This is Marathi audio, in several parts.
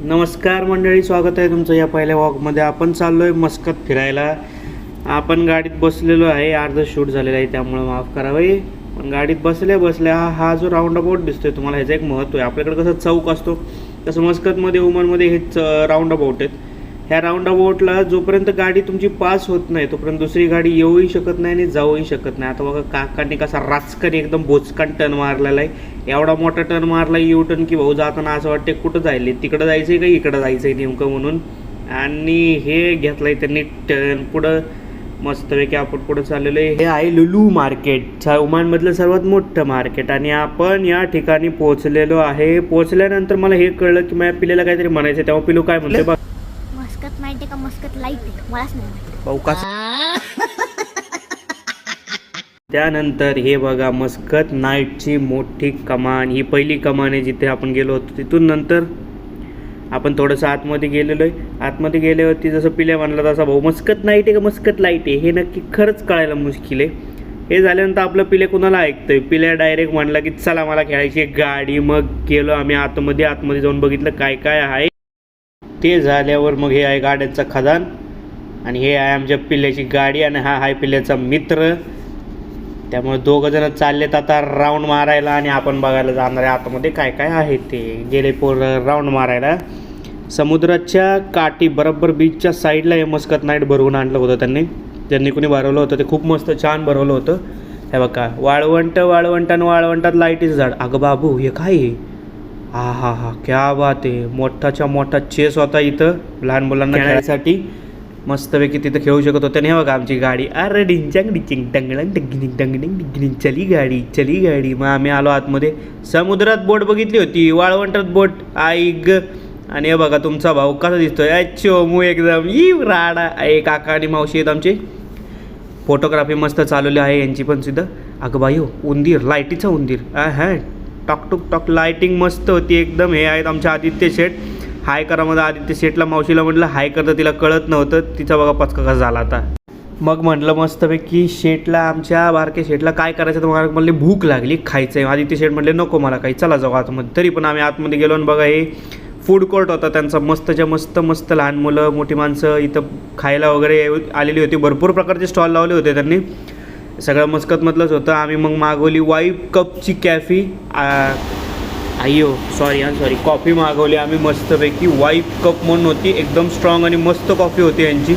नमस्कार मंडळी, स्वागत आहे तुमचं या पहिल्या वॉकमध्ये. आपण चाललो आहे मस्कत फिरायला. आपण गाडीत बसलेलो आहे, अर्धं शूट झालेलं आहे त्यामुळं माफ करावं. पण गाडीत बसल्या हा जो राऊंड अबाउट दिसतोय तुम्हाला, ह्याचं एक महत्त्व आहे. आपल्याकडे कसं चौक असतो तसं मस्कतमध्ये ओमानमध्ये हेच राऊंड अबाउट आहेत. ह्या राऊंड अबाउटला जोपर्यंत गाडी तुमची पास होत नाही तोपर्यंत दुसरी गाडी येऊही शकत नाही आणि जाऊही शकत नाही. आता बघा काकांनी कसा राचकन एकदम बोचकान टर्न मारलेला आहे. एवढा मोठा टर्न मारला यू टर्न की भाऊ जाताना असं वाटते कुठं जायले, तिकडं जायचं आहे का इकडं जायचं आहे नेमकं म्हणून. आणि हे घेतलं आहे त्यांनी टर्न. पुढं मस्तपैकी आपण पुढं चाललेलो आहे. हे आहे लुलू मार्केट, ओमानमधलं सर्वात मोठं मार्केट. आणि आपण या ठिकाणी पोहोचलेलो आहे. पोहोचल्यानंतर मला हे कळलं की माझ्या पिलेला काहीतरी म्हणायचं. तेव्हा पिलू काय म्हणते बघ, मस्कत माहिती का? मस्कत लाईट आहे, मलाच नाही माहिती. भाऊ का. त्यानंतर हे बघा मस्कत नाईटची मोठी कमान. ही पहिली कमान आहे जिथे आपण गेलो होतो. तिथून नंतर आपण थोडंसं आतमध्ये गेलेलो आहे. आतमध्ये गेल्यावरती जसं पिल्या म्हणला तसा भाऊ मस्कत नाईट आहे का मस्कत लाईट आहे हे नक्की खरंच कळायला मुश्किल आहे. हे झाल्यानंतर आपलं पिले कुणाला ऐकतंय. पिल्या डायरेक्ट म्हणला की चला मला खेळायची गाडी. मग गेलो आम्ही आतमध्ये जाऊन बघितलं काय काय आहे. ते झाल्यावर मग हे आहे गाड्यांचा खदान आणि हे आहे आमच्या पिल्याची गाडी आणि हा आहे पिल्याचा मित्र. त्यामुळे दोघं जण चाललेत आता राऊंड मारायला आणि आपण बघायला जाणार आहे आतमध्ये काय काय आहे ते. गेले राऊंड मारायला समुद्राच्या काठी बरोबर बीचच्या साईडला हे मस्कत नाईट भरवून आणलं होतं ज्यांनी कोणी भरवलं होतं ते खूप मस्त छान भरवलं होतं. हे बघा वाळवंटात लाईटीचं झाड. अगं बाबू हे काय आहे? हा क्या बात आहे. मोठाच्या मोठा चेस होता इथं लहान मुलांना खेळायसाठी. मस्तपैकी तिथं खेळू शकत होते. आणि हे बघा आमची गाडी. अरे डिंचांग डिचिंग डंगडंग डंगिंग डिंगिंग चली गाडी. मग आम्ही आलो आतमध्ये. समुद्रात बोट बघितली होती, वाळवंटात बोट आई ग. आणि हे बघा तुमचा भाऊ कसा दिसतोय. चोमू एकदम राडा. काका आणि मावशी आहेत आमचे. फोटोग्राफी मस्त चालवली आहे यांची पण सुद्धा. अगं बाई उंदीर, लाईटीचा उंदीर. टॉक लाईटिंग मस्त होती एकदम. हे आहेत आमच्या आदित्य शेठ. हाय करा मध्ये आदित्य शेठला मावशीला म्हटलं हाय करतं, तिला कळत नव्हतं. तिचा बघा पचका कसा झाला आता. मग म्हटलं मस्तपैकी शेठला, आमच्या बारके शेठला काय करायचं तर मला म्हणले भूक लागली खायचं आहे. आदित्य शेठ म्हटले नको मला काही, चला जाऊ आतमध्ये. तरी पण आम्ही आतमध्ये गेलो आणि बघा हे फूड कोर्ट होता त्यांचा. मस्त लहान मुलं मोठी माणसं इथं खायला वगैरे आलेली होती. भरपूर प्रकारचे स्टॉल लावले होते त्यांनी. सगळं मस्कतमधलंच होतं. आम्ही मग मागवली वाईप कपची कॅफी. सॉरी कॉफी मागवली आम्ही मस्तपैकी. वाईप कप म्हणून होती, एकदम स्ट्रॉंग आणि मस्त कॉफी होती यांची.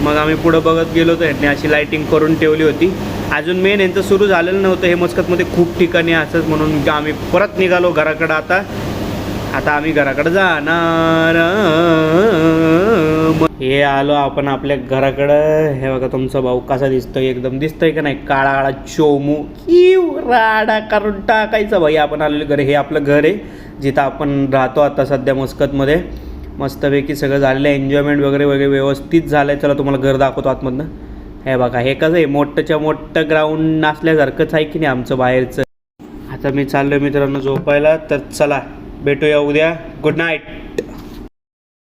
मग आम्ही पुढं बघत गेलो तर ह्यांनी अशी लाईटिंग करून ठेवली होती. अजून मेन यांचं सुरू झालेलं नव्हतं. हे मस्कतमध्ये खूप ठिकाणी असंच म्हणून आम्ही परत निघालो घराकडं. आता आम्ही घराकडे जाणार. हे आलो आपण आपल्या घराकडं. हे बघा तुमचा भाऊ कसा दिसतोय, एकदम दिसतोय का नाही, काळा चोमू राडा करून टाकायचा भाई. आपण आलेलं घर, हे आपलं घर आहे जिथं आपण राहतो आता सध्या मस्कतमध्ये. मस्तपैकी सगळं झालेलं आहे, एन्जॉयमेंट वगैरे व्यवस्थित झालं आहे. चला तुम्हाला घर दाखवतो आतमधनं. हे बघा हे कसं आहे, मोठंच्या मोठं ग्राउंड असल्यासारखंच आहे की नाही आमचं बाहेरचं. आता मी चाललो मित्रांनो झोपायला. तर चला भेटूया उद्या. Good night.